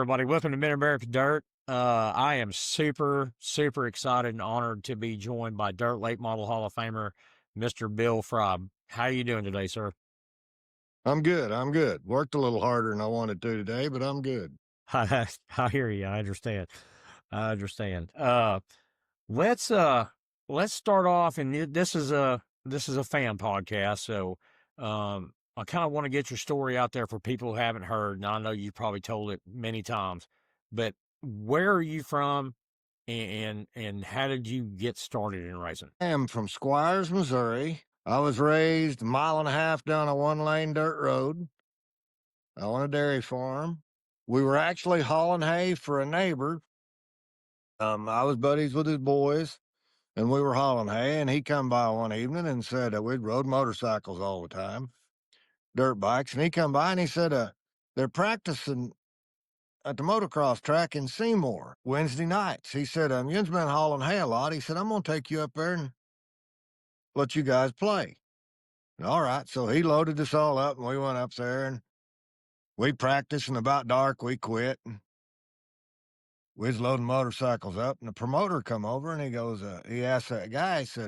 everybody. Welcome to Mid America Dirt. I am super, super excited and honored to be joined by Dirt Late Model Hall of Famer, Mr. Bill Frye. How are you doing today, sir? I'm good. I'm good. Worked a little harder than I wanted to today, but I'm good. I hear you. I understand. I understand. Let's uh let's start off, and this is a fan podcast, so I kind of want to get your story out there for people who haven't heard. And I know you probably told it many times, but where are you from, and how did you get started in racing? I am from Squires, Missouri. I was raised a mile and a half down a one-lane dirt road on a dairy farm. We were actually hauling hay for a neighbor. I was buddies with his boys, and we were hauling hay, and he come by one evening and said we'd rode motorcycles all the time, dirt bikes, and he come by and he said they're practicing at the motocross track in Seymour Wednesday nights. He said, you've been hauling hay a lot. He said, I'm going to take you up there and let you guys play. All right. So he loaded us all up and we went up there and we practiced, and about dark we quit. And we was loading motorcycles up, and the promoter come over and he goes, he asked that guy, sir,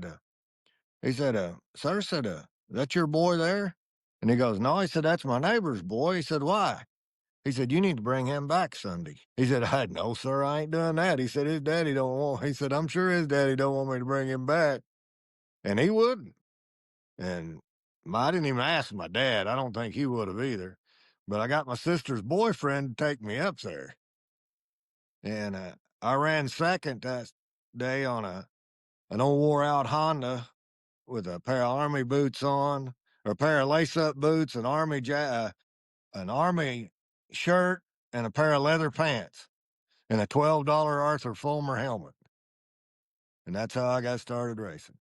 said, is that your boy there? And he goes, no. He said, that's my neighbor's boy. He said, why? He said, you need to bring him back Sunday. He said, no, sir, I ain't doing that. He said, his daddy don't want, he said, I'm sure his daddy don't want me to bring him back. And he wouldn't. And I didn't even ask my dad. I don't think he would have either. But I got my sister's boyfriend to take me up there. And I ran second that day on an old wore out Honda with a pair of army boots on, or a pair of lace up boots, an army shirt, and a pair of leather pants, and a $12 Arthur Fulmer helmet. And that's how I got started racing.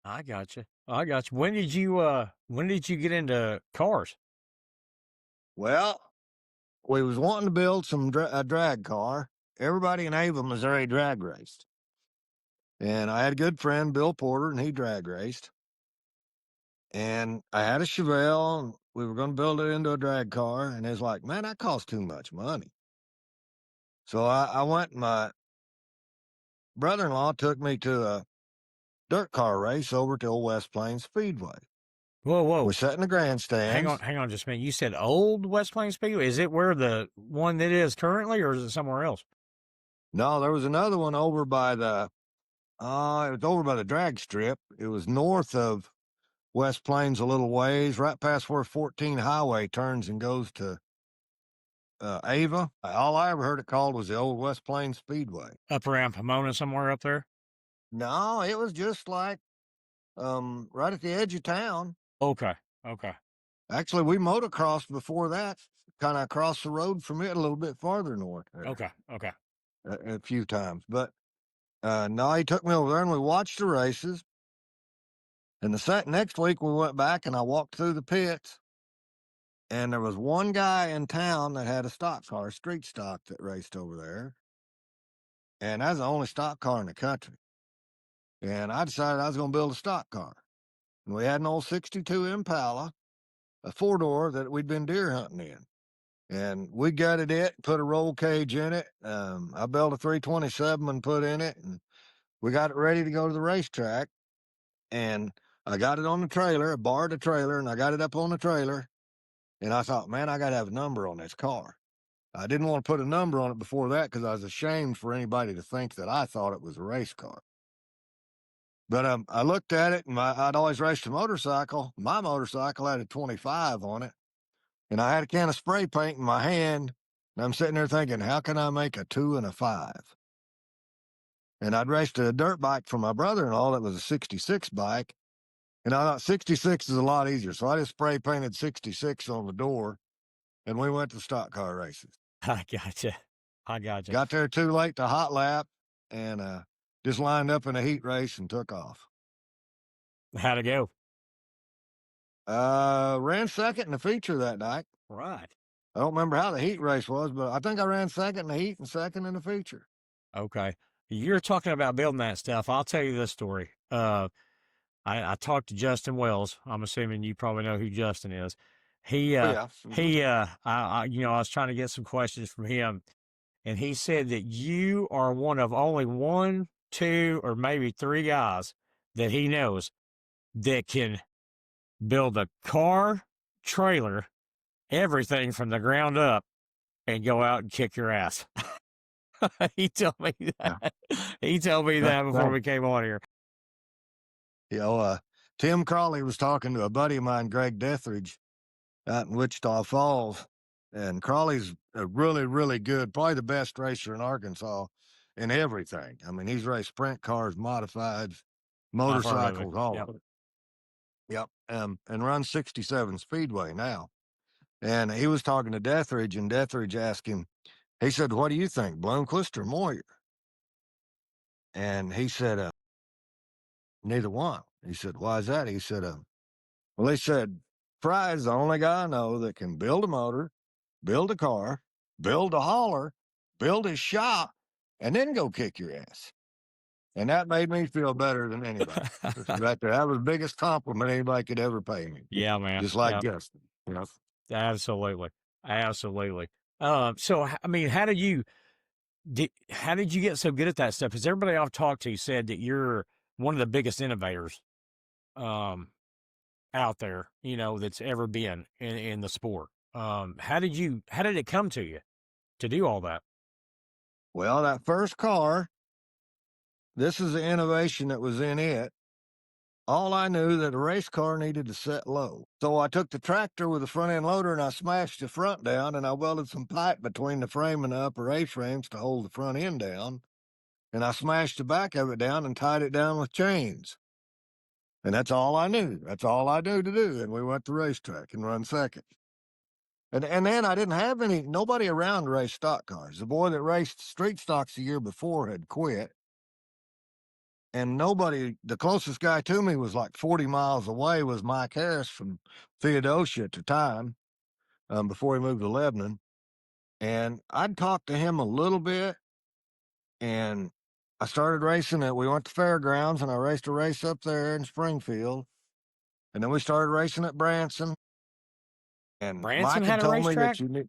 I got you. I got you. When did you get into cars? Well, we was wanting to build a drag car. Everybody in Ava, Missouri drag raced. And I had a good friend, Bill Porter, and he drag raced. And I had a Chevelle, and we were going to build it into a drag car. And it's like, man, that costs too much money. So I went, and my brother-in-law took me to a dirt car race over to Old West Plains Speedway. Whoa, We whoa. sat in the grandstands. Hang on just a minute. You said old West Plains Speedway. Is it where the one that is currently, or is it somewhere else? No, there was another one over by it was over by the drag strip. It was north of West Plains a little ways, right past where 14 highway turns and goes to Ava. All I ever heard it called was the old West Plains Speedway. Up around Pomona, somewhere up there? No, it was just like right at the edge of town. Okay. Okay. Actually, we motocrossed before that, kind of across the road from it a little bit farther north there Okay. Okay. a few times. But no, he took me over there and we watched the races. And next week we went back and I walked through the pits, and there was one guy in town that had a stock car, street stock, that raced over there. And that's the only stock car in the country. And I decided I was going to build a stock car. And we had an old 62 Impala, a four-door that we'd been deer hunting in. And we gutted it, put a roll cage in it. I built a 327 and put in it. And we got it ready to go to the racetrack. And I got it on the trailer, I borrowed a trailer, and I got it up on the trailer. And I thought, man, I got to have a number on this car. I didn't want to put a number on it before that because I was ashamed for anybody to think that I thought it was a race car. But I looked at it, and I'd always raced a motorcycle. My motorcycle had a 25 on it, and I had a can of spray paint in my hand, and I'm sitting there thinking, how can I make a 2 and a 5? And I'd raced a dirt bike for my brother-in-law that was a 66 bike, and I thought 66 is a lot easier, so I just spray painted 66 on the door, and we went to stock car races. I gotcha. I gotcha. Got there too late to hot lap, and just lined up in a heat race and took off. How'd it go? Ran second in the feature that night. Right. I don't remember how the heat race was, but I think I ran second in the heat and second in the feature. Okay. You're talking about building that stuff. I'll tell you this story. I talked to Justin Wells. I'm assuming you probably know who Justin is. He, Oh uh, yeah. he, I was trying to get some questions from him. and he said that you are one of only one, two, or maybe three guys that he knows that can build a car, trailer, everything from the ground up, and go out and kick your ass. He told me Yeah. that. He told me that before Thanks. we came on here. You know, Tim Crawley was talking to a buddy of mine, Greg Dethridge, out in Wichita Falls. And Crawley's a really, really good, probably the best racer in Arkansas in everything. I mean, he's raced sprint cars, modifieds, I've heard of it. motorcycles, all Yep. of it. Yep. And runs 67 Speedway now. And he was talking to Dethridge, and Dethridge asked him, he said, "What do you think, Bloomquist or Moyer?" And he said, "Neither one." He said, "Why is that?" He said, well, he said, "Frye is the only guy I know that can build a motor, build a car, build a hauler, build his shop, and then go kick your ass." And that made me feel better than anybody. Right there. That was the biggest compliment anybody could ever pay me. Yeah, man. Just like Yeah, Justin. You know? absolutely. Absolutely. So I mean, how did you get so good at that stuff? Because everybody I've talked to said that you're one of the biggest innovators um out there, that's ever been in the sport. How did it come to you to do all that? Well, that first car, this is the innovation that was in it. All I knew that a race car needed to set low. So I took the tractor with the front end loader and I smashed the front down and I welded some pipe between the frame and the upper A-frames to hold the front end down. And I smashed the back of it down and tied it down with chains. And that's all I knew. That's all I knew to do. And we went to racetrack and run second. And then I didn't have nobody around to race stock cars. The boy that raced street stocks the year before had quit. And nobody, the closest guy to me was like 40 miles away, was Mike Harris from Theodosia at the time, before he moved to Lebanon. And I'd talked to him a little bit, and I started racing it. We went to fairgrounds, and I raced a race up there in Springfield. And then we started racing at Branson. And Branson Mike had had a told me racetrack? that you need,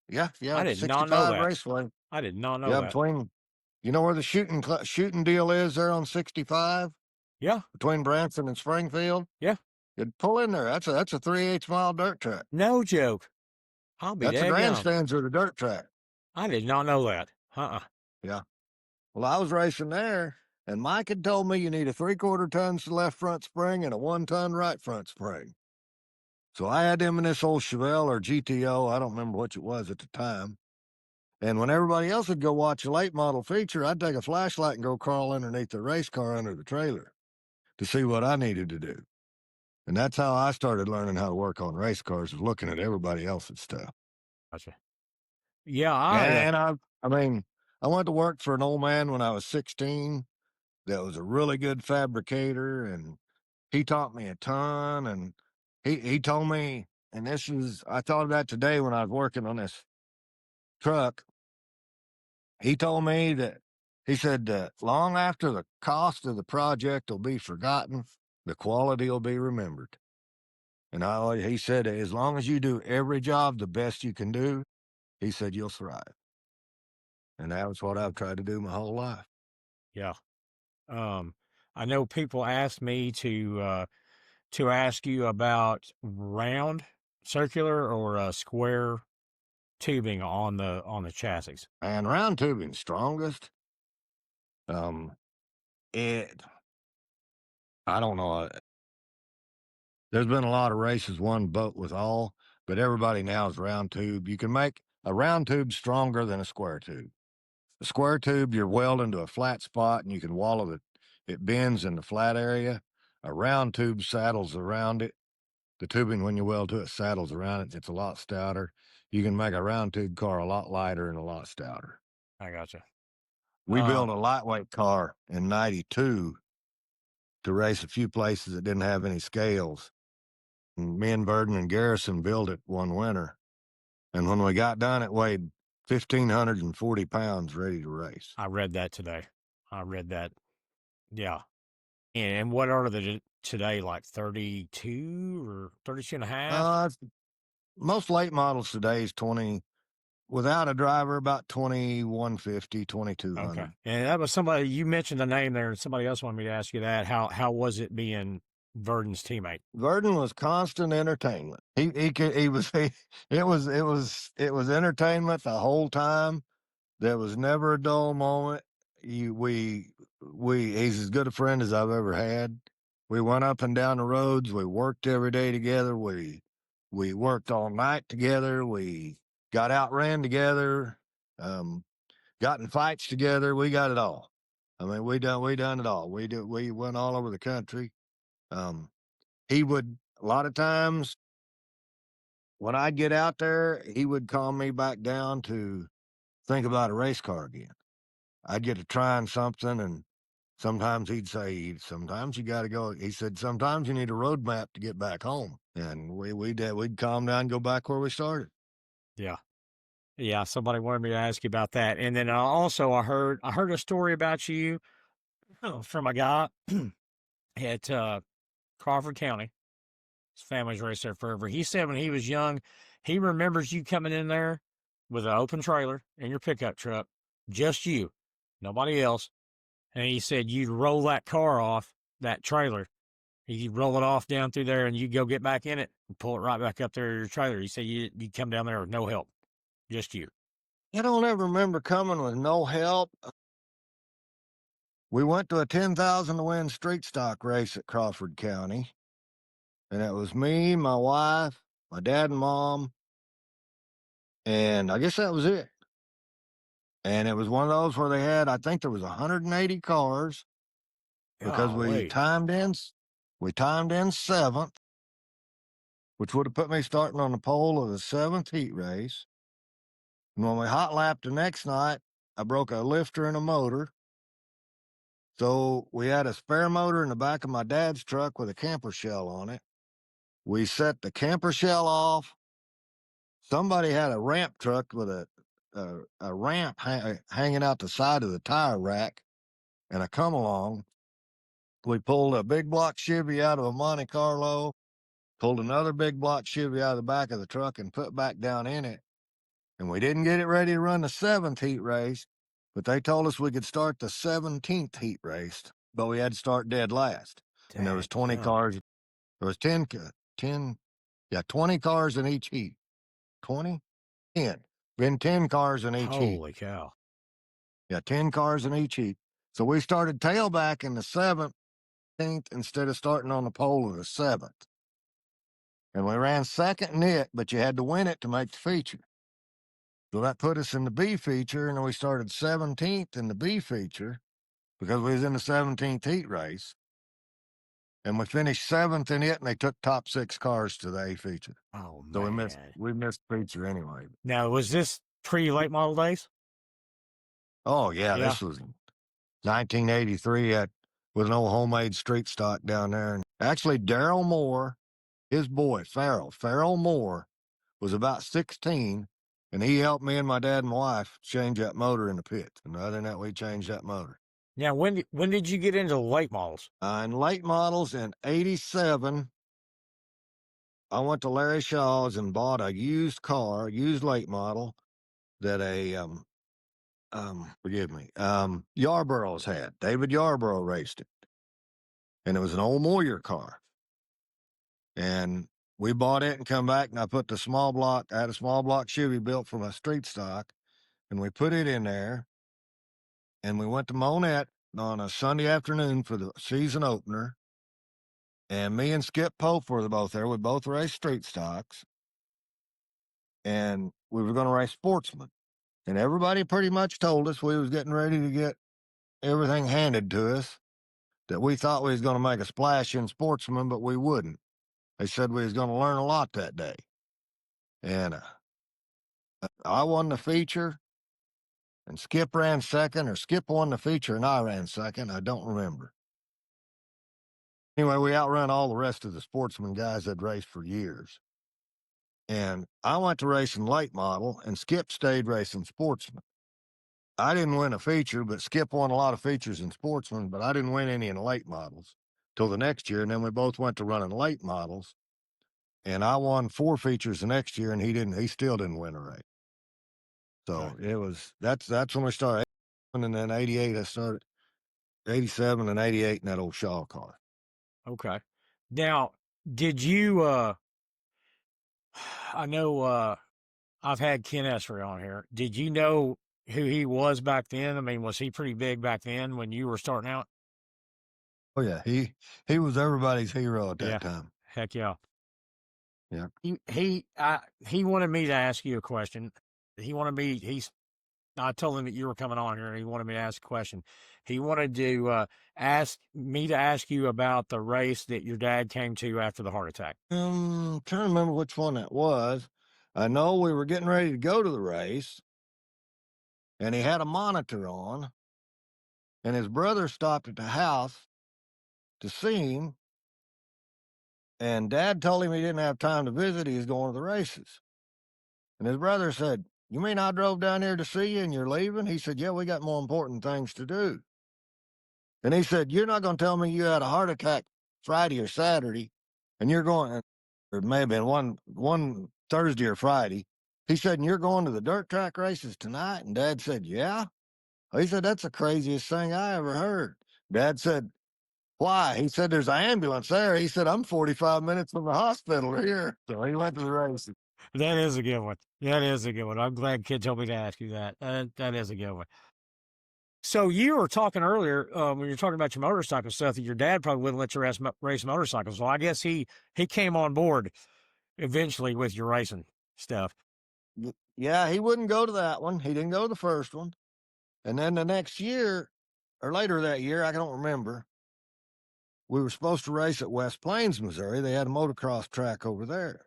yeah, I yeah, did not know 65 that. Raceway. I did not know Yeah, that. between, you know where the shooting deal is there on 65? Yeah, Between Branson and Springfield? yeah. You'd pull in there. That's a 3/8 mile dirt track. No joke. I'll be That's the daggone. grandstands of the dirt track. I did not know that. Uh-uh. Yeah. Well, I was racing there, and Mike had told me you need a 3/4 ton left front spring and a 1 ton right front spring. So I had them in this old Chevelle or GTO. I don't remember which it was at the time. And when everybody else would go watch a late model feature, I'd take a flashlight and go crawl underneath the race car under the trailer to see what I needed to do. And that's how I started learning how to work on race cars, was looking at everybody else's stuff. Gotcha. Yeah, And I mean, I went to work for an old man when I was 16 that was a really good fabricator, and he taught me a ton. And he told me, and I thought of that today when I was working on this truck. He told me that, he said that long after the cost of the project will be forgotten, the quality will be remembered. And he said, as long as you do every job the best you can do, he said, you'll thrive. And that was what I've tried to do my whole life. yeah. Um, I know people ask me to ask you about round, circular, or square tubing on the chassis. And round tubing strongest. Um, it, I don't know. There's been a lot of races won boat with all, but everybody now is round tube. You can make a round tube stronger than a square tube. A square tube, you're welding to a flat spot and you can wallow it. It bends in the flat area. A round tube saddles around it. The tubing, when you weld to it, saddles around it. It's a lot stouter. You can make a round tube car a lot lighter and a lot stouter. I gotcha. We built Um, a lightweight car in 92 to race a few places that didn't have any scales. And me and Burden and Garrison built it one winter. And when we got done, it weighed 1,540 pounds ready to race. I read that today. I read that. Yeah. And what are they today? Like 32 or 32 and a half? Uh, Most late models today is 20, without a driver, about 2150, Okay. 2200. And that was somebody you mentioned the name there, and somebody else wanted me to ask you that. How was it being Verdon's teammate? Verdon was constant entertainment. He could he was he, it was entertainment the whole time. There was never a dull moment. You we He's as good a friend as I've ever had. We went up and down the roads. We worked every day together. We worked all night together. We got outran together. Um, got in fights together. We got it all. I mean, we done it all. We went all over the country. Um, he would a lot of times when I'd get out there, he would calm me back down to think about a race car again. I'd get to trying something, and sometimes he'd say, "Sometimes you got to go." He said, "Sometimes you need a road map to get back home." And we'd calm down, and go back where we started. Yeah. Yeah, somebody wanted me to ask you about that. And then also I heard a story about you from a guy at Crawford County. His family's raced there forever. He said when he was young, he remembers you coming in there with an open trailer in your pickup truck, just you, nobody else. And he said you'd roll that car off that trailer. You'd roll it off down through there, and you'd go get back in it and pull it right back up there to your trailer. He said you'd come down there with no help, just you. I don't ever remember coming with no help. We went to a 10,000 to win street stock race at Crawford County, and it was me, my wife, my dad and mom, and I guess that was it. And it was one of those where they had, I think there was 180 cars because Golly. we timed in seventh, which would have put me starting on the pole of the seventh heat race. And when we hot lapped the next night, I broke a lifter and a motor. So we had a spare motor in the back of my dad's truck with a camper shell on it. We set the camper shell off. Somebody had a ramp truck with a ramp hanging out the side of the tire rack and a come along. We pulled a big block Chevy out of a Monte Carlo, pulled another big block Chevy out of the back of the truck and put back down in it. And we didn't get it ready to run the seventh heat race, but they told us we could start the 17th heat race, but we had to start dead last. And there was 20 Dadgum. cars. There was 10, yeah, 20 cars in each heat. 20? 10. Been 10 cars in each heat. Holy cow. Yeah, 10 cars in each heat. So we started tailback in the 17th instead of starting on the pole of the 7th. And we ran second in it, but you had to win it to make the feature. So that put us in the B feature, and then we started 17th in the B feature because we was in the 17th heat race. And we finished seventh in it, and they took top 6 cars to the A feature. Oh So man. we missed the feature anyway. Now was this pre late model days? Oh yeah, Yeah. this was 1983 at with an old homemade street stock down there. And actually, Daryl Moore, his boy Farrell Moore, was about 16, and he helped me and my dad and my wife change that motor in the pit. And other than that, we changed that motor. Now when did you get into the late models? In late models in '87, I went to Larry Shaw's and bought a used car, used late model that forgive me, Yarborough's had. David Yarborough raced it, and it was an old Moyer car. And we bought it and come back, and I put the small block. I had a small block Chevy built for my street stock, and we put it in there. And we went to Monette on a Sunday afternoon for the season opener. And me and Skip Pope were both there. We both raced street stocks, and we were going to race sportsmen. And everybody pretty much told us we was getting ready to get everything handed to us. That we thought we was going to make a splash in sportsmen, but we wouldn't. They said we was going to learn a lot that day. And I won the feature, and Skip ran second, or Skip won the feature and I ran second. I don't remember. Anyway, we outrun all the rest of the sportsman guys that raced for years. And I went to racing late model, and Skip stayed racing sportsman. I didn't win a feature, but Skip won a lot of features in sportsman, but I didn't win any in late models till the next year. And then we both went to running late models, and I won 4 features the next year, and he still didn't win a race. Okay. So it was that's when we started, and then '88 I started '87 and '88 in that old Shaw car. Okay. Now, did you I know I've had Ken Essery on here. Did you know who he was back then? I mean, was he pretty big back then when you were starting out? Oh yeah, he was everybody's hero at that Yeah. time. Heck yeah. Yeah. He wanted me to ask you a question. He wanted me he's I told him that you were coming on here and he wanted me to ask a question. He wanted to ask me to ask you about the race that your dad came to after the heart attack. Trying to remember which one that was. I know we were getting ready to go to the race, and he had a monitor on, and his brother stopped at the house to see him, and Dad told him he didn't have time to visit. He was going to the races, and his brother said, "You mean I drove down here to see you, and you're leaving?" He said, "Yeah, we got more important things to do." And he said, "You're not going to tell me you had a heart attack Friday or Saturday, and you're going, or it may have been one Thursday or Friday." He said, "And you're going to the dirt track races tonight?" And Dad said, "Yeah." He said, "That's the craziest thing I ever heard." Dad said, "Why?" He said, "There's an ambulance there." He said, "I'm 45 minutes from the hospital here." So he went to the races. That is a good one. That is a good one. I'm glad kid told me to ask you that. That is a good one. So you were talking earlier when you were talking about your motorcycle stuff that your dad probably wouldn't let you race motorcycles. Well, I guess he came on board eventually with your racing stuff. Yeah, he wouldn't go to that one. He didn't go to the first one. And then the next year, or later that year, I don't remember, we were supposed to race at West Plains, Missouri. They had a motocross track over there.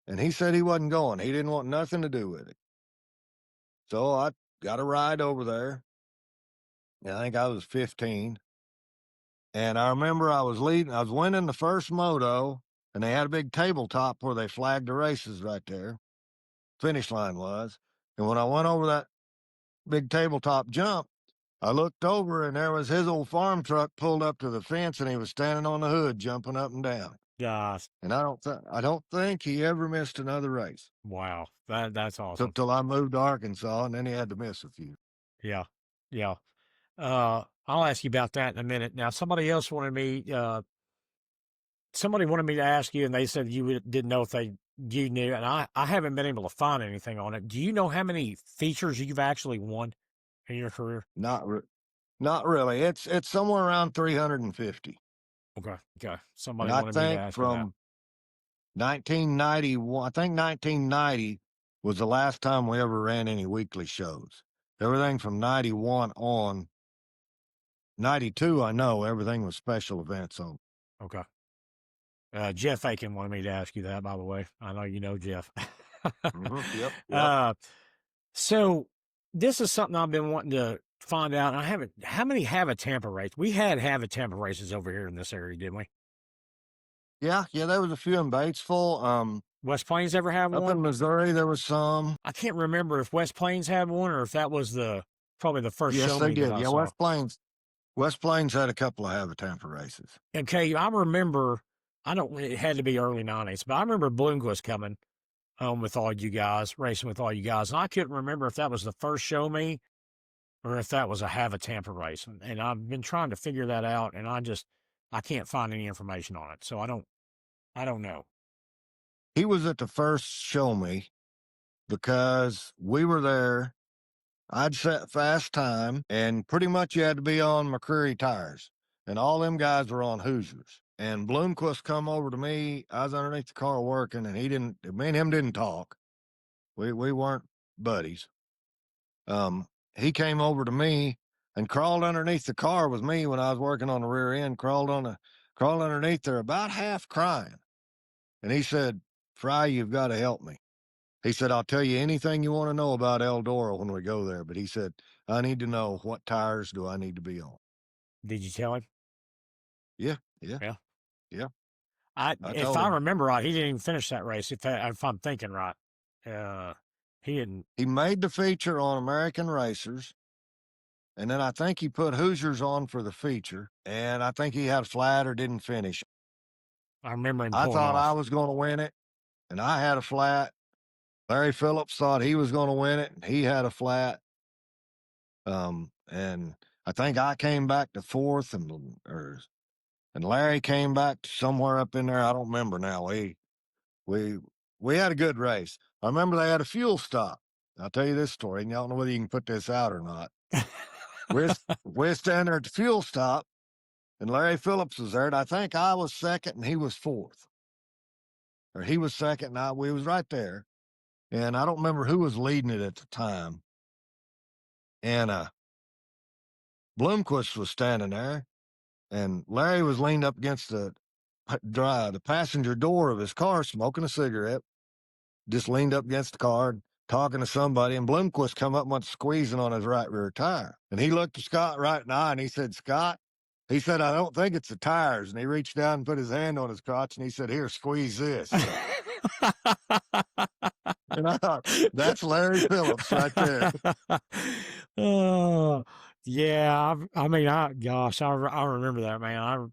And he said he wasn't going. He didn't want nothing to do with it. So I got a ride over there. And I think I was 15. And I remember I was winning the first moto, and they had a big tabletop where they flagged the races right there. Finish line was. And when I went over that big tabletop jump, I looked over and there was his old farm truck pulled up to the fence and he was standing on the hood jumping up and down. Gosh, And I don't think he ever missed another race. wow, that's Took awesome. till I moved to Arkansas, and then he had to miss a few. Yeah, yeah. I'll ask you about that in a minute. Now, somebody wanted me to ask you, and they said didn't know if you knew, and I haven't been able to find anything on it. Do you know how many features you've actually won in your career? Not re- Not really. It's somewhere around 350. Okay, okay. And Somebody I wanted me to think ask you that. from 1991, I think 1990 was the last time we ever ran any weekly shows. Everything from 91 on, 92, I know everything was special events on. Okay. Jeff Aiken wanted me to ask you that, by the way. I know you know Jeff. Yep. Yep. uh, so this is something I've been wanting to find out. I haven't. How many have a Tampa race? We had have a Tampa races over here in this area, didn't we? Yeah. Yeah. There was a few in Batesville. West Plains ever have Up in one? Missouri, there was some. I can't remember if West Plains had one or if that was probably the first Yes, show they me that did. I Yeah. saw. West Plains had a couple of Habitampa races. Okay, I remember. I don't. It had to be early '90s, but I remember Bloomquist coming with all you guys, racing with all you guys, and I couldn't remember if that was the first show me or if that was a have a Tampa race. And I've been trying to figure that out, and I can't find any information on it, so I don't know. He was at the first show me because we were there. I'd set fast time, and pretty much you had to be on McCreary tires. And all them guys were on Hoosiers. And Bloomquist come over to me. I was underneath the car working, and me and him didn't talk. We weren't buddies. Um, he came over to me and crawled underneath the car with me when I was working on the rear end, crawled underneath there about half crying. And he said, "Frye, you've got to help me." He said, "I'll tell you anything you want to know about Eldora when we go there." But he said, "I need to know what tires do I need to be on." Did you tell him? Yeah, yeah, Yeah. yeah. I If told I him. remember right, he didn't even finish that race. If I'm thinking right, he didn't. He made the feature on American Racers, and then I think he put Hoosiers on for the feature, and I think he had a flat or didn't finish. I remember him I pulling thought I off. was going to win it, and I had a flat, Larry Phillips thought he was going to win it, and he had a flat. And I think I came back to fourth, and Larry came back to somewhere up in there. I don't remember now. We we had a good race. I remember they had a fuel stop. I'll tell you this story, and y'all don't know whether you can put this out or not. We're standing there at the fuel stop, and Larry Phillips was there, and I think I was second and he was fourth. Or he was second and we was right there. And I don't remember who was leading it at the time. And Bloomquist was standing there, and Larry was leaned up against the passenger door of his car, smoking a cigarette. Just leaned up against the car, talking to somebody, and Bloomquist come up and went squeezing on his right rear tire. And he looked at Scott right in the eye, and he said, "Scott," he said, "I don't think it's the tires." And he reached down and put his hand on his crotch, and he said, "Here, squeeze this." And I thought, that's Larry Phillips right there. Oh, yeah. I mean, gosh, I remember that, man.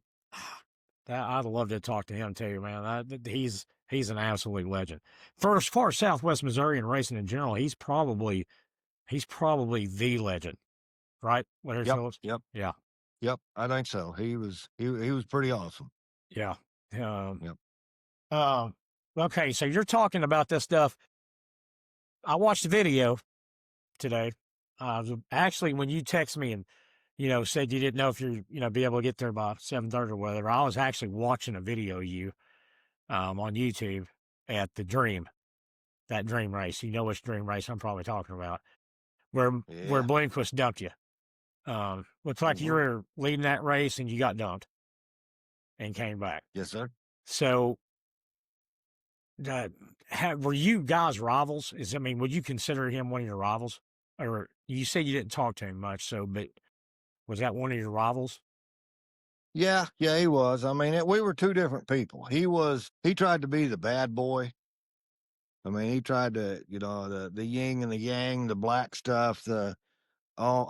I'd love to talk to him too, man. He's an absolute legend. For as far as Southwest Missouri and racing in general, he's probably the legend, right? Larry Yep, Phillips. yep, Yeah, yep. I think so. He was pretty awesome. yeah. Um, Yep. um, okay, so you're talking about this stuff. I watched the video today. Actually, when you text me and said you didn't know if you're be able to get there by 7:30 or whatever, I was actually watching a video of you on YouTube at the Dream, that Dream race. You know which Dream race I'm probably talking about, where Yeah. Blinkquist dumped you. Looks like you Mhm. were leading that race and you got dumped and came back. Yes, sir. So, were you guys rivals? Would you consider him one of your rivals? Or you said you didn't talk to him much, but was that one of your rivals? Yeah, yeah, he was. I mean, we were two different people. He tried to be the bad boy. I mean, he tried to, the yin and the yang, the black stuff, the all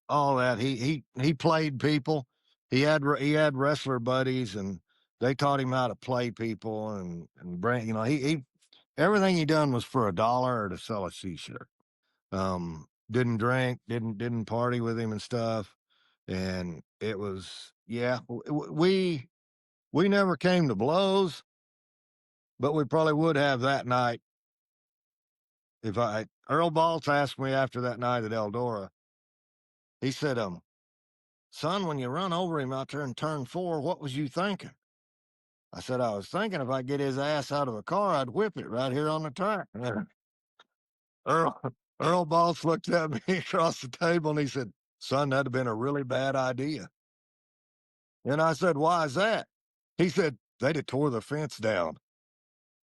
all that. He played people. He had wrestler buddies, and they taught him how to play people and bring. He everything he done was for $1 or to sell a t-shirt. Didn't drink, didn't party with him and stuff. And it was, yeah, we never came to blows, but we probably would have that night if Earl Baltz asked me after that night at Eldora. He said, "Son, when you run over him out there in turn 4, what was you thinking?" I said, "I was thinking if I get his ass out of the car, I'd whip it right here on the track." Earl Earl Baltz looked at me across the table and he said, "Son, that'd have been a really bad idea." And I said, "Why is that?" He said, "They'd have tore the fence down."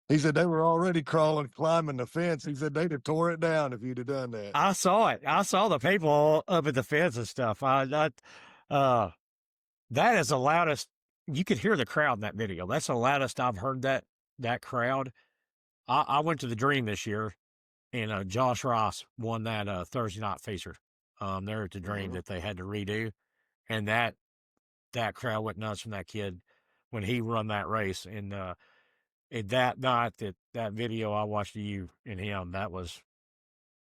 He said, "They were already crawling, climbing the fence." He said, "They'd have tore it down if you'd have done that." I saw it. I saw the people up at the fence and stuff. Uh, that is the loudest. You could hear the crowd in that video. That's the loudest I've heard that crowd. I went to the Dream this year, and Josh Ross won that Thursday night feature. There at the Dream Mhm. that they had to redo, and that crowd went nuts from that kid when he run that race. And that night that video I watched of you and him, that was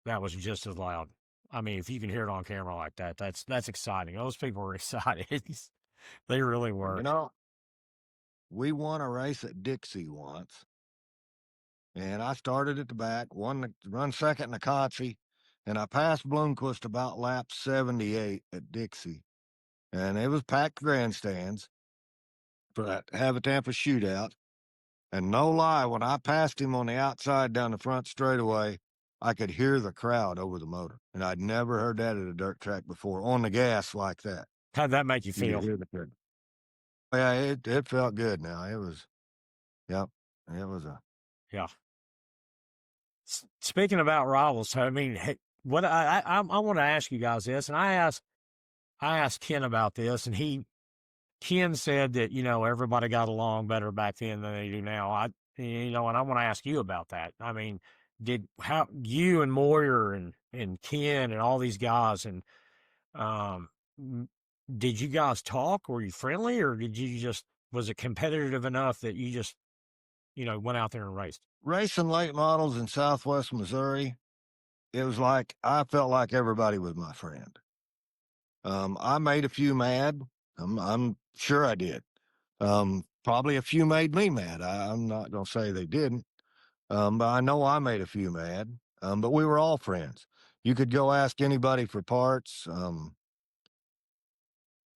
just as loud. I mean, if you can hear it on camera like that, that's exciting. Those people were excited. They really Well, were. we won a race at Dixie once, and I started at the back, run second in the Concy, and I passed Bloomquist about lap 78 at Dixie. And it was packed grandstands for that Tampa shootout. And no lie, when I passed him on the outside down the front straightaway, I could hear the crowd over the motor. And I'd never heard that at a dirt track before on the gas like that. How'd that make you You could feel? hear the crowd. Yeah, it felt good now. Yep, it was a, Yeah. Speaking about rivals, I mean, hey, what I want to ask you guys this, and I asked Ken about this, and Ken said that everybody got along better back then than they do now. And I want to ask you about that. I mean, did how you and Moyer and Ken and all these guys and um, m- did you guys talk? Were you friendly, or did you just was it competitive enough that you just went out there and raced? Racing late models in Southwest Missouri, it was like I felt like everybody was my friend. I made a few mad. I'm sure I did. Probably a few made me mad. I'm not gonna say they didn't. But I know I made a few mad. But we were all friends. You could go ask anybody for parts.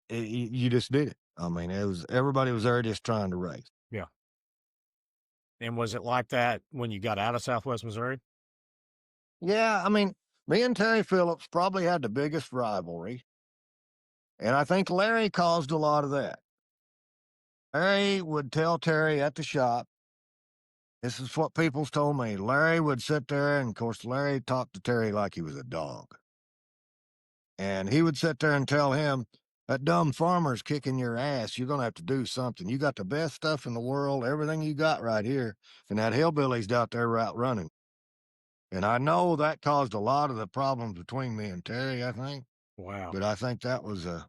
You just did it. I mean, it was everybody was there just trying to race. Yeah. And was it like that when you got out of Southwest Missouri? Yeah, I mean, me and Terry Phillips probably had the biggest rivalry, and I think Larry caused a lot of that. Larry would tell Terry at the shop, this is what people's told me. Larry would sit there, and of course, Larry talked to Terry like he was a dog. And he would sit there and tell him, that dumb farmer's kicking your ass. You're going to have to do something. You got the best stuff in the world, everything you got right here. And that hillbilly's out there out running. And I know that caused a lot of the problems between me and Terry, I think. Wow. But I think that was I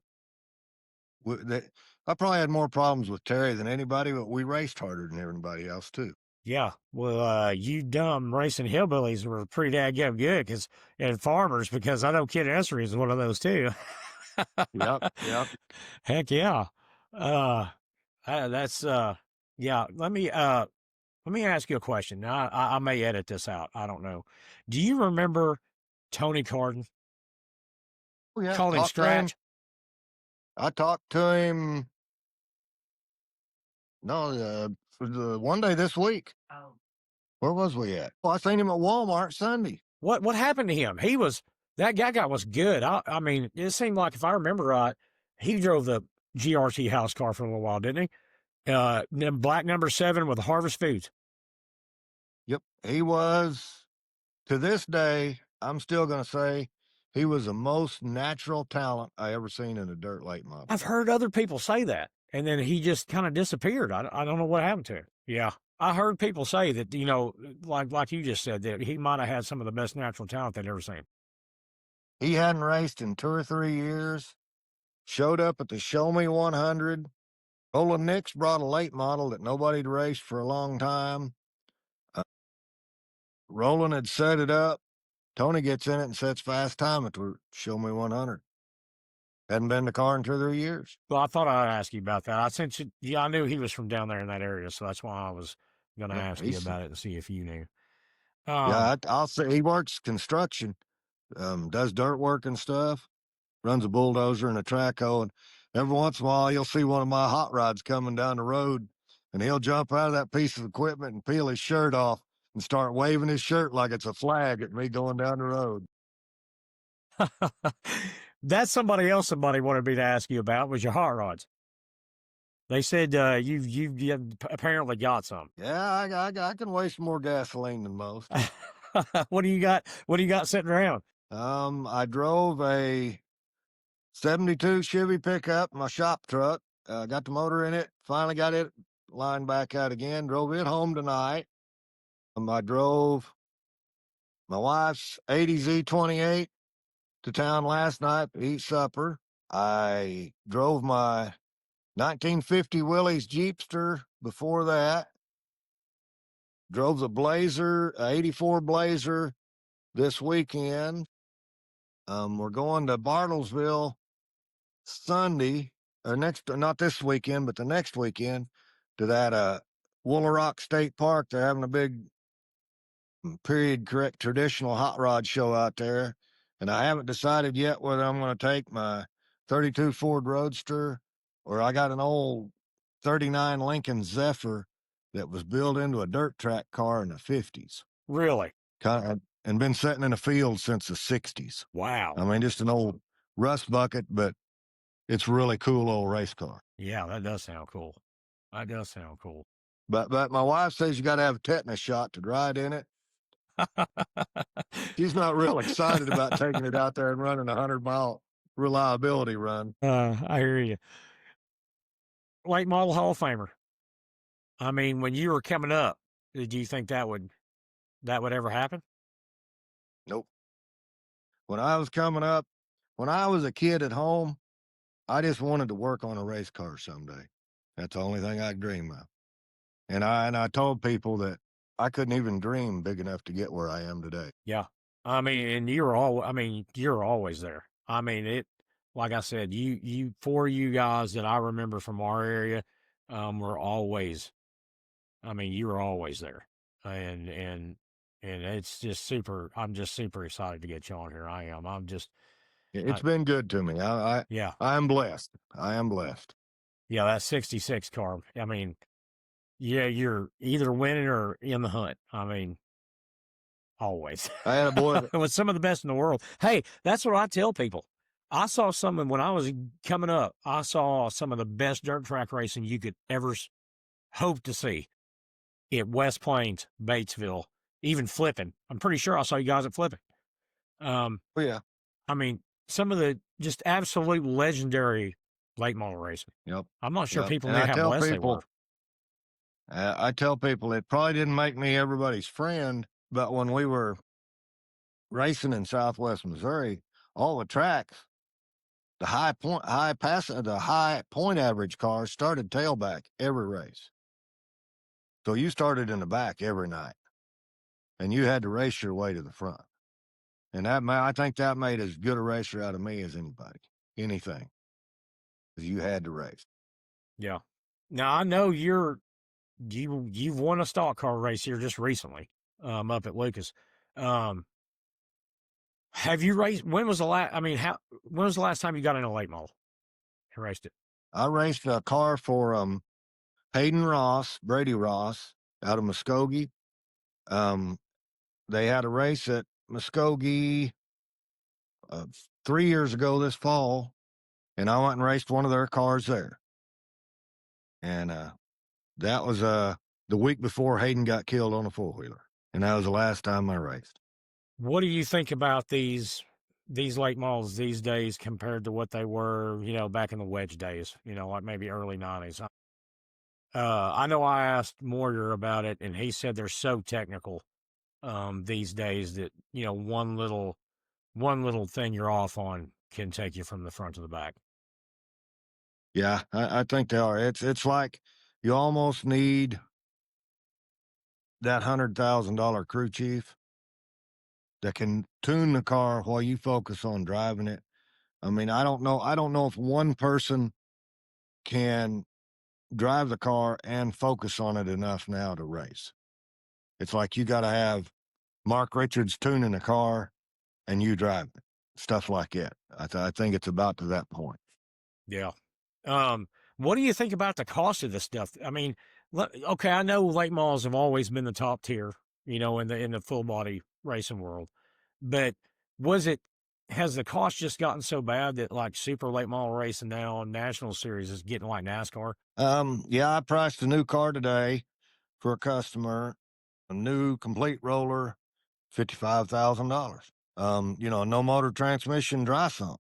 probably had more problems with Terry than anybody, but we raced harder than everybody else too. Yeah. Well, you dumb racing hillbillies were pretty daggum good and farmers, because I know Kid Essery is one of those too. Yep, yep. Heck yeah. Uh, that's, yeah. Let me ask you a question. Now, I may edit this out. I don't know. Do you remember Tony Carden? Oh yeah, Called him talked to him. Scratch. I talked to him. No, the one day this week. Where was we at? Well, I seen him at Walmart Sunday. What happened to him? That guy was good. I mean, it seemed like, if I remember right, he drove the GRT house car for a little while, didn't he? Black number 7 with Harvest Foods. Yep, he was. To this day, I'm still going to say he was the most natural talent I ever seen in a dirt late model. I've heard other people say that, and then he just kind of disappeared. I don't know what happened to him. Yeah, I heard people say that, like you just said, that he might have had some of the best natural talent they'd ever seen. He hadn't raced in 2 or 3 years. Showed up at the Show Me 100. Roland Nix brought a late model that nobody'd raced for a long time. Uh, Roland had set it up. Tony gets in it and sets fast time at the Show Me 100. Hadn't been in the car in 2 or 3 years. Well, I thought I'd ask you about that. Yeah, I knew he was from down there in that area, so that's why I was going to Yep, ask you about it and see if you knew. Um, yeah, I'll say he works construction, does dirt work and stuff, runs a bulldozer and a track hoe. And every once in a while, you'll see one of my hot rods coming down the road, and he'll jump out of that piece of equipment and peel his shirt off and start waving his shirt like it's a flag at me going down the road. that's somebody else somebody wanted me to ask you about, was your hot rods. They said you apparently got some. Yeah, I can waste more gasoline than most. What do you got? What do you got sitting around? I drove a 72 Chevy pickup, my shop truck. Got the motor in it. Finally got it lined back out again. Drove it home tonight. I drove my wife's 80 Z28 to town last night to eat supper. I drove my 1950 Willys Jeepster before that. Drove the Blazer, 84 Blazer this weekend. We're going to Bartlesville Sunday, or not this weekend, but the next weekend, to that Woolarock State Park. They're having a big period correct traditional hot rod show out there. And I haven't decided yet whether I'm going to take my 32 Ford Roadster, or I got an old 39 Lincoln Zephyr that was built into a dirt track car in the 50s. Really? Kind of, and been sitting in a field since the 60s. Wow. I mean, just an old rust bucket, but it's a really cool old race car. Yeah, that does sound cool. That does sound cool. But my wife says you got to have a tetanus shot to ride in it. She's not real excited about taking it out there and running a 100-mile reliability run. I hear you. Late model Hall of Famer. I mean, when you were coming up, did you think that would ever happen? Nope. When I was coming up, when I was a kid at home, I just wanted to work on a race car someday. That's the only thing I dream of. And I told people that I couldn't even dream big enough to get where I am today. Yeah. And you're always there. Like I said, four of you guys that I remember from our area, were always, you were always there. And, and, and it's just I'm just super excited to get you on here. I am. It's I, been good to me. yeah. I am blessed. I am blessed. Yeah. That 66 car. Yeah, you're either winning or in the hunt. Always. I had a boy. With some of the best in the world. Hey, that's what I tell people. I saw someone when I was coming up. I saw some of the best dirt track racing you could ever hope to see at West Plains, Batesville, even flipping. I'm pretty sure I saw you guys at flipping. Um, Oh yeah. I mean, some of the just absolute legendary late model racing. Yep. I'm not sure Yep. people And knew how blessed they were. I tell people it probably didn't make me everybody's friend, but when we were racing in Southwest Missouri, all the tracks, the high point average cars started tailback every race. So you started in the back every night, and you had to race your way to the front. And I think that made as good a racer out of me as anybody, anything, because you had to race. Yeah. Now I know you've won a stock car race here just recently, up at Lucas. Um, have you raced? When was the last? When was the last time you got in a late model and raced it? I raced a car for Hayden Ross, Brady Ross, out of Muskogee. Um, they had a race at Muskogee uh, 3 years ago this fall, and I went and raced one of their cars there. And that was the week before Hayden got killed on a four wheeler, and that was the last time I raced. What do you think about these late models these days compared to what they were, back in the wedge days? Like maybe early '90s. I know I asked Moyer about it, and he said they're so technical these days that one little thing you're off on can take you from the front to the back. Yeah, I think they are. It's like you almost need that $100,000 crew chief that can tune the car while you focus on driving it. I mean, I don't know. I don't know if one person can drive the car and focus on it enough now to race. It's like you got to have Mark Richards tuning the car and you drive it. Stuff like that. I think it's about to that point. Yeah. Um, what do you think about the cost of this stuff? Okay, I know late models have always been the top tier, in the full body racing world, but was it has the cost just gotten so bad that like super late model racing now on national series is getting like NASCAR? Yeah, I priced a new car today for a customer, a new complete roller, $55,000. No motor transmission, dry sump.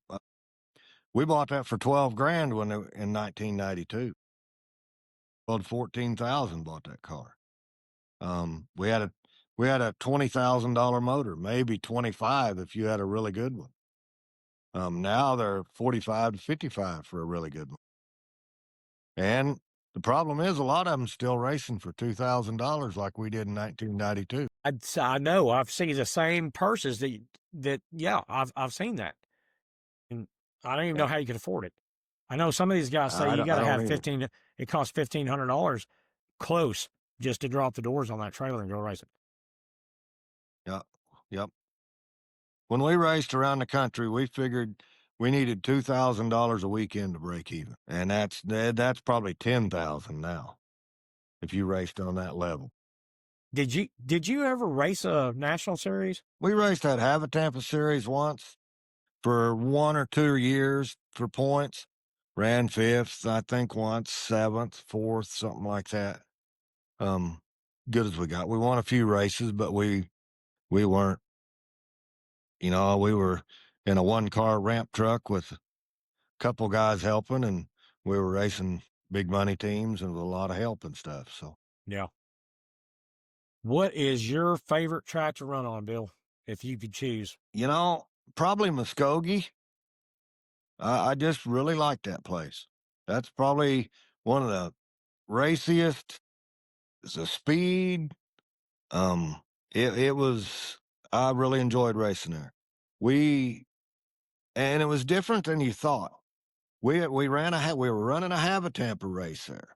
We bought that for 12 grand in 1992. Well, 14,000 bought that car. We had a $20,000 motor, maybe 25 if you had a really good one. Now they're 45 to 55 for a really good one. And the problem is a lot of them still racing for $2,000 like we did in 1992. I know I've seen the same purses yeah, I've seen that, and I don't even know Yeah, how you could afford it. I know some of these guys say you got I to don't have either. 15. It costs $1,500 close just to drop the doors on that trailer and go racing. Yep, yep. When we raced around the country, we figured we needed $2,000 a weekend to break even, and that's probably 10,000 now if you raced on that level. Did you ever race a national series? We raced that Havatampa series once for 1 or 2 years for points. Ran fifth, I think once, seventh, fourth, something like that. Um, Good as we got. We won a few races, but we weren't. We were in a one car ramp truck with a couple guys helping, and we were racing big money teams and with a lot of help and stuff. So Yeah. What is your favorite track to run on, Bill? If you could choose. you know, probably Muskogee. I just really like that place. That's probably one of the raciest, the speed. Um, it was. I really enjoyed racing there. We and it was different than you thought. We were running a Havatampa race there,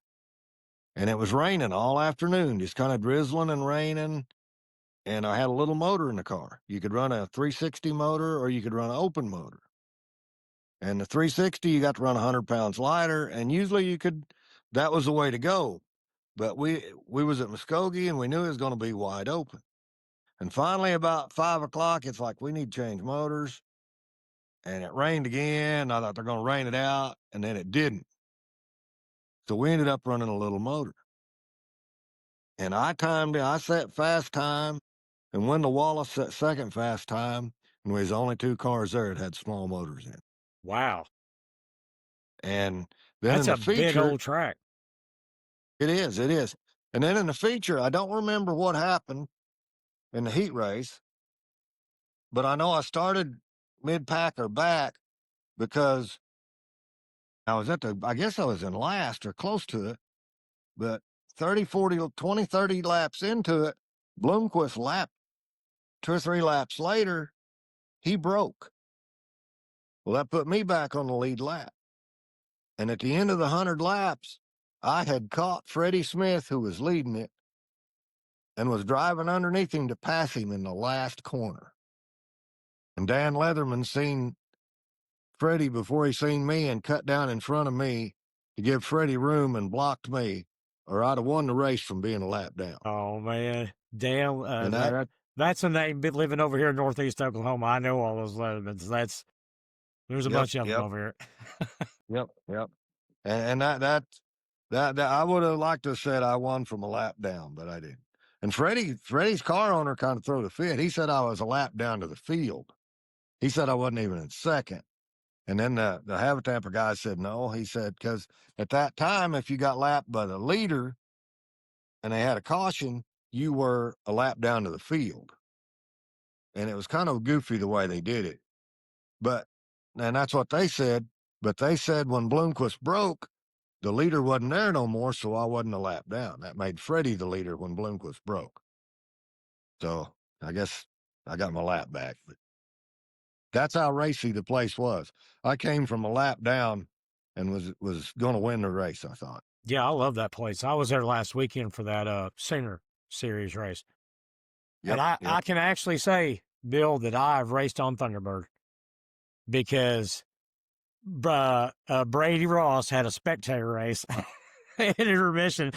and it was raining all afternoon, just kind of drizzling and raining. And I had a little motor in the car. You could run a 360 motor, or you could run an open motor. And the 360, you got to run 100 pounds lighter, and usually you could. That was the way to go. But we was at Muskogee, and we knew it was going to be wide open. And finally, about 5 o'clock, it's like we need to change motors. And it rained again. I thought they're going to rain it out, and then it didn't. So we ended up running a little motor. And I timed it. I set fast time, and Wendell Wallace set second fast time. And we was the only two cars there that had small motors in. Wow. And then in That's the a big feature, old track. it is, it is. And then in the feature, I don't remember what happened in the heat race, but I know I started mid pack or back because I guess I was in last or close to it, but 30, 40, 20, 30 laps into it, Bloomquist lapped 2 or 3 laps later, he broke. Well, that put me back on the lead lap. And at the end of the 100 laps, I had caught Freddie Smith, who was leading it, and was driving underneath him to pass him in the last corner. And Dan Leatherman seen Freddie before he seen me and cut down in front of me to give Freddie room and blocked me, or I'd have won the race from being a lap down. Oh man, damn! And That's a name. Been living over here in Northeast Oklahoma, I know all those Leathermans. There's a yep, bunch of them yep, over here. yep, yep. And that I would have liked to have said I won from a lap down, but I didn't. And Freddie's car owner kind of threw the fit. He said I was a lap down to the field. He said I wasn't even in second. And then the Havatampa guy said no. He said because at that time, if you got lapped by the leader and they had a caution, you were a lap down to the field. And it was kind of goofy the way they did it. But and that's what they said. But they said when Bloomquist broke, the leader wasn't there no more, so I wasn't a lap down. That made Freddie the leader when Bloomquist broke. So I guess I got my lap back. But that's how racy the place was. I came from a lap down and was going to win the race, I thought. Yeah, I love that place. I was there last weekend for that senior series race. And Yep, I yep. can actually say, Bill, that I've raced on Thunderbird because Brady Ross had a spectator race in intermission.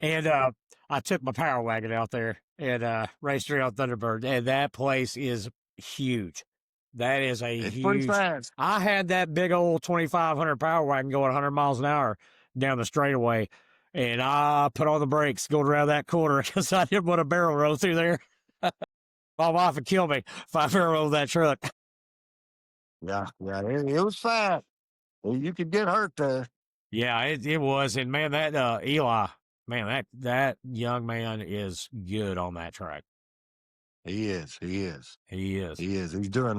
And I took my power wagon out there and raced around Thunderbird. And that place is huge. That is a It's pretty huge. fast. I had that big old 2,500 power wagon going 100 miles an hour down the straightaway. And I put on the brakes going around that corner because I didn't want a barrel roll through there. My wife would kill me if I barrel rolled that truck. Yeah, yeah. It was fast. You could get hurt there. Yeah, it was. And man, that Eli, man, that young man is good on that track. He is. He is. He is. He is. He's doing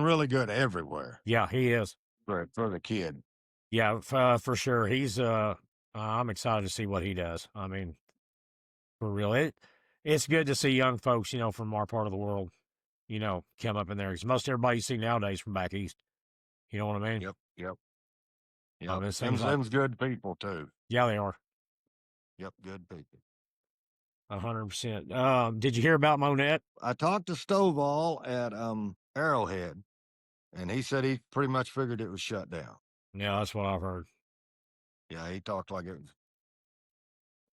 really good everywhere Yeah, he is. for the kid. Yeah, for sure. I'm excited to see what he does. I mean, for real, it's good to see young folks, from our part of the world, come up in there. Because most everybody you see nowadays from back east. You know what I mean? Yep, yep, I yep. mean, it seems like, Them's good people too. yeah, they are Yep, good people. 100%. Did you hear about Monette? I talked to Stovall at Arrowhead, and he said he pretty much figured it was shut down. Yeah, that's what I've heard. Yeah, he talked like it was.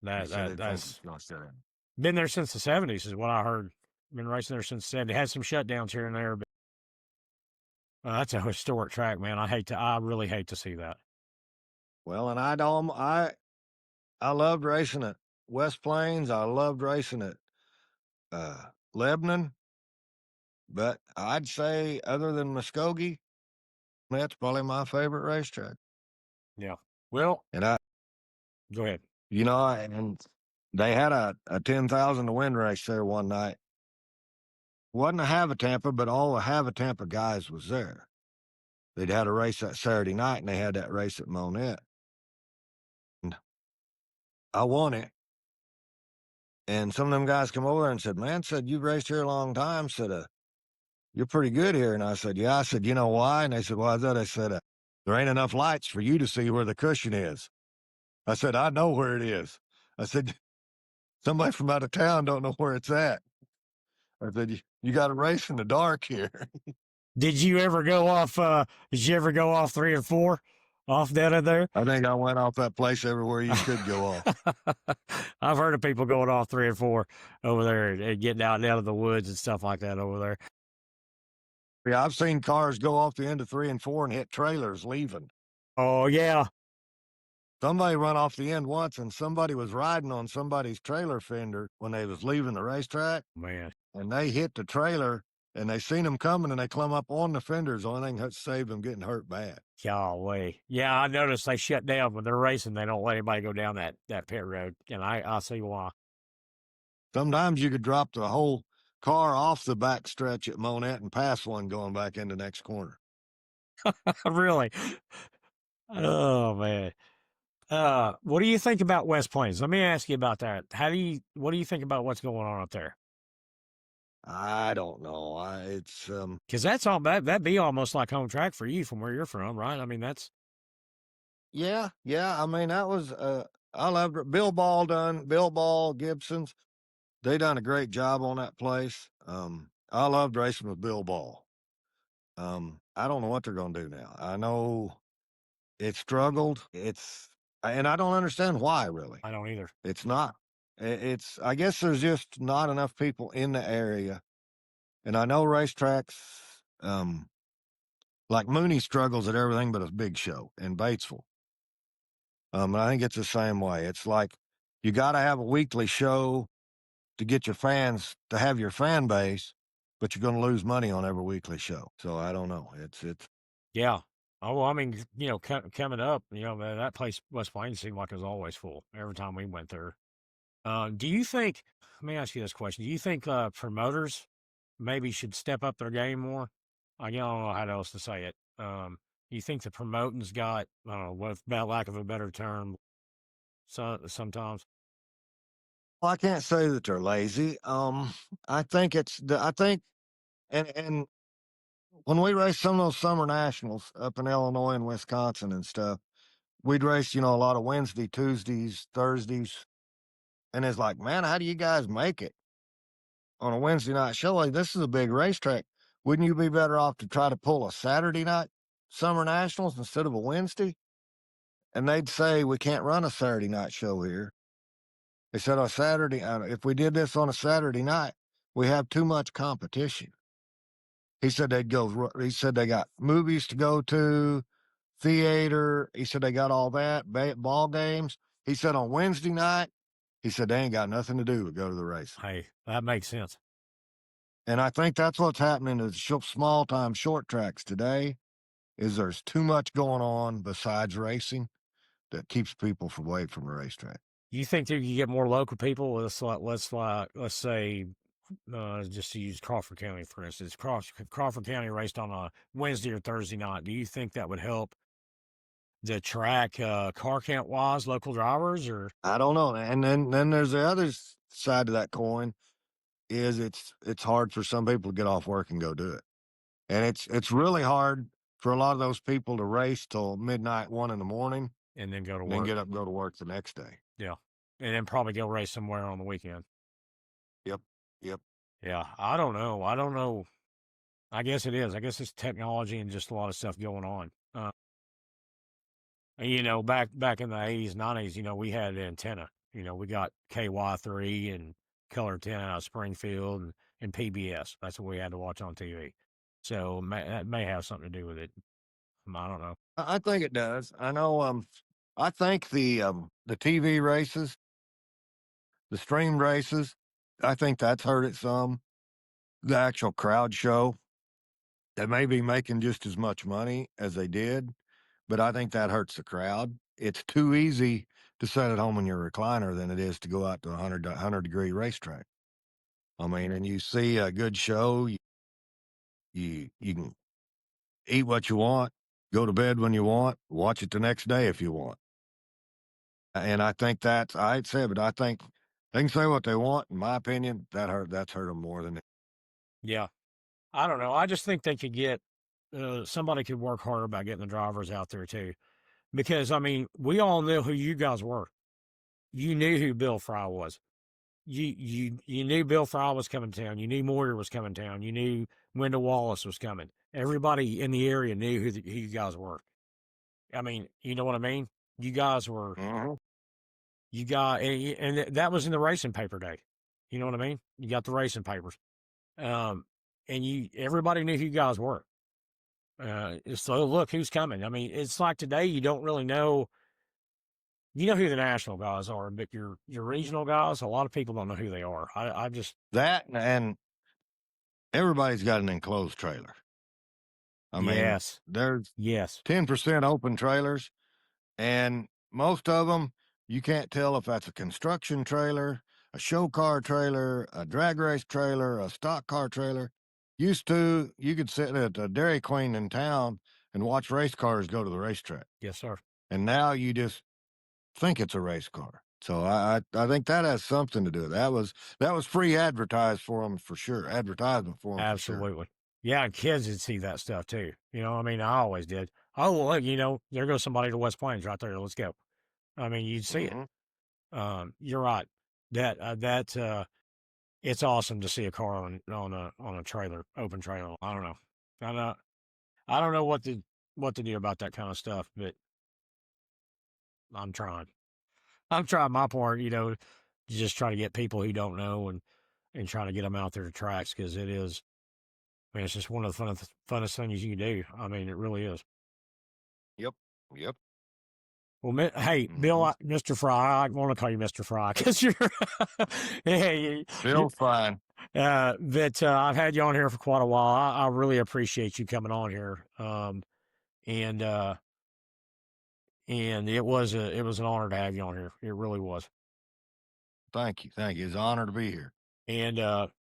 He That said that he thinks that's it's going to shut down. been there since the '70s, is what I heard. Been racing there since the '70s. Had some shutdowns here and there, but that's a historic track, man. I really hate to see that. Well, and I loved racing at West Plains. I loved racing at Lebanon, but I'd say other than Muskogee, that's probably my favorite racetrack. Yeah. Well, And I, go ahead. and they had a 10,000 to win race there one night. Wasn't a Havatampa, but all the Havatampa guys was there. They'd had a race that Saturday night, and they had that race at Monette. I won it. And some of them guys come over there and said, "Man," said, "you've raced here a long time." Said, "You're pretty good here." And I said, "Yeah." I said, "You know why?" And they said, "Why is that?" I said, "There ain't enough lights for you to see where the cushion is." I said, "I know where it is." I said, "Somebody from out of town don't know where it's at." I said, "You got to race in the dark here." Did you ever go off? Did you ever go off 3 and 4 off down in there? I think I went off that place everywhere you could go off. I've heard of people going off 3 and 4 over there and getting out of the woods and stuff like that over there. Yeah, I've seen cars go off the end of 3 and 4 and hit trailers leaving. Oh yeah, Somebody run off the end once, and somebody was riding on somebody's trailer fender when they was leaving the racetrack, man, and they hit the trailer, and they seen them coming, and they clumb up on the fenders. Only thing that saved them getting hurt bad. golly, yeah. I noticed they shut down when they're racing. They don't let anybody go down that pit road, and I see why. Sometimes you could drop the whole car off the back stretch at Monette and pass one going back in the next corner. Really? Oh man. What do you think about West Plains? Let me ask you about that. What do you think about what's going on up there? I don't know. It's Because that's all that'd be almost like home track for you from where you're from, right? I mean, that's yeah, yeah. I mean, that was I loved it. Bill Ball, Gibson's. They done a great job on that place. I loved racing with Bill Ball. I don't know what they're gonna do now. I know it struggled. And I don't understand why really. I don't either. It's not. It's I guess there's just not enough people in the area. And I know racetracks, like Mooney struggles at everything but a big show in Batesville. And I think it's the same way. It's like you got to have a weekly show to get your fans to have your fan base, but you're going to lose money on every weekly show. So I don't know. It's. Yeah. Oh, well, I mean, coming up, that place West Plains seemed like it was always full every time we went there. Do you think? Let me ask you this question: do you think promoters maybe should step up their game more? I don't know how else to say it. You think the promoting's got, I don't know, what, about lack of a better term, sometimes? Well, I can't say that they're lazy. I think I think, and when we raced some of those summer nationals up in Illinois and Wisconsin and stuff, we'd race, a lot of Wednesday, Tuesdays, Thursdays. And it's like, man, how do you guys make it on a Wednesday night show? Like, this is a big racetrack. Wouldn't you be better off to try to pull a Saturday night summer nationals instead of a Wednesday? And they'd say, we can't run a Saturday night show here. They said, on Saturday, if we did this on a Saturday night, we have too much competition. He said they got movies to go to, theater. He said they got all that, ball games. He said on Wednesday night, he said they ain't got nothing to do but go to the race. Hey, that makes sense. And I think that's what's happening to small time short tracks today is there's too much going on besides racing that keeps people from away from the racetrack. You think that you get more local people? Let's say, just to use Crawford County for instance, Crawford County raced on a Wednesday or Thursday night. Do you think that would help the track, car count wise, local drivers, or I don't know. And then there's the other side of that coin is it's hard for some people to get off work and go do it. And it's really hard for a lot of those people to race till midnight, 1 in the morning, and then go to and then work? get up and go to work the next day. Yeah, and then probably go race somewhere on the weekend. Yep. Yep. Yeah, I don't know. I don't know. I guess it is. I guess it's technology and just a lot of stuff going on. Back in the 80s, 90s, we had antenna. We got KY3 and color antenna out of Springfield and PBS. That's what we had to watch on TV. So that may have something to do with it. I don't know. I think it does. I know. I think the TV races, the streamed races, I think that's hurt it some. The actual crowd show, they may be making just as much money as they did, but I think that hurts the crowd. It's too easy to sit at home in your recliner than it is to go out to a 100 degree racetrack. I mean, and you see a good show, you can eat what you want, go to bed when you want, watch it the next day if you want. And I think I said, but I think they can say what they want. In my opinion, that's hurt them more than it. Yeah. I don't know. I just think they could get somebody could work harder about getting the drivers out there too. Because I mean, we all knew who you guys were. You knew who Bill Frye was. You knew Bill Frye was coming to town. You knew Moyer was coming to town. You knew Wendell Wallace was coming. Everybody in the area knew who you guys were. I mean, you know what I mean? You guys were Mhm. you got and that was in the racing paper day. You know what I mean? You got the racing papers. Um, and everybody knew who you guys were. So look who's coming. I mean, it's like today you don't really know. You know who the national guys are, but your regional guys, a lot of people don't know who they are. I just That and everybody's got an enclosed trailer. I mean, yes, there's yes, 10% open trailers, and most of them you can't tell if that's a construction trailer, a show car trailer, a drag race trailer, a stock car trailer. Used to, you could sit at a Dairy Queen in town and watch race cars go to the racetrack, yes, sir. and now you just think it's a race car. So I think that has something to do with it. That was free advertised for them for sure. Advertisement for them for sure. Absolutely. Yeah, and kids would see that stuff too. You know, I mean, I always did. Oh, well, look, there goes somebody to West Plains right there. Let's go. I mean, you'd see it. Hmm. You're right. It's awesome to see a car on a trailer, open trailer. I don't know. I don't, I don't know what to do about that kind of stuff, but I'm trying. I'm trying my part, to just try to get people who don't know and try to get them out there to tracks because it is. I mean, it's just one of the funnest things you can do. I mean, it really is. Yep. Yep. Well, hey, Bill, Hmm. Mr. Fry, I want to call you Mr. Fry because you're, hey, Bill's fine. but I've had you on here for quite a while. I really appreciate you coming on here. And and it was an honor to have you on here. It really was. Thank you. Thank you. It's an honor to be here. And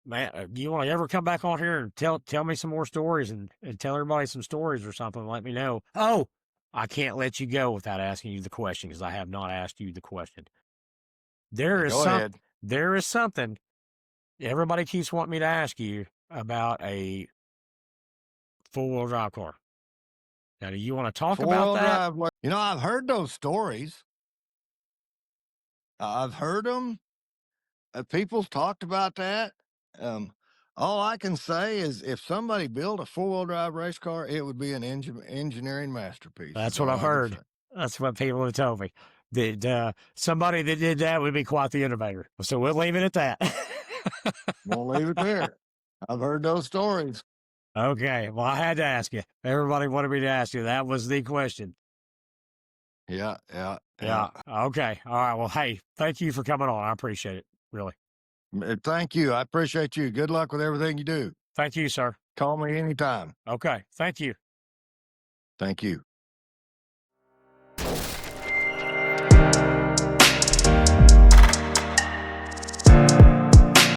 man, do you want to ever come back on here and tell me some more stories and tell everybody some stories or something? Let me know. Oh, I can't let you go without asking you the question because I have not asked you the question. There is Go some ahead. there is something everybody keeps wanting me to ask you about a four-wheel drive car. Now, do you want to talk Four about wheel that? drive. I've heard those stories. I've heard them. People's talked about that. Um, all I can say is if somebody built a four wheel drive race car, it would be an engineering masterpiece, is That's what all I've I can say. heard. That's what people have told me. That somebody that did that would be quite the innovator. So we'll leave it at that. We'll leave it there. I've heard those stories. Okay. Well, I had to ask you. Everybody wanted me to ask you. That was the question. Yeah, yeah, yeah. Yeah. Okay. All right. Well, hey, thank you for coming on. I appreciate it. Really. Thank you. I appreciate you. Good luck with everything you do. Thank you, sir. Call me anytime. Okay. Thank you. Thank you.